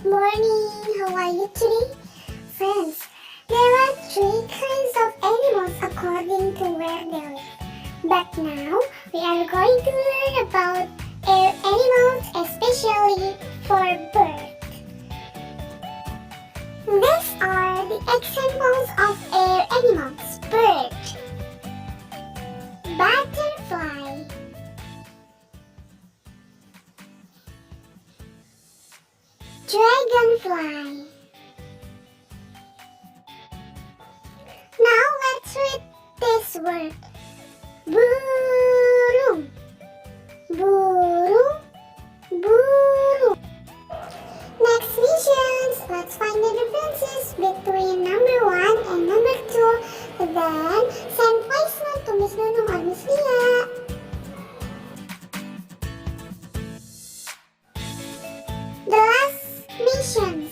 morning. How are you today? Friends, there are three kinds of animals according to where they live. But now, we are going to learn about air animals, especially for birds. These are the examples of air animals. Bird, butterfly, dragonfly. Now let's read this word. Burung, burung, burung. Next missions, let's find the differences between number 1 and number 2. Then send voice note to Miss Nunung or Miss Lia. The last mission.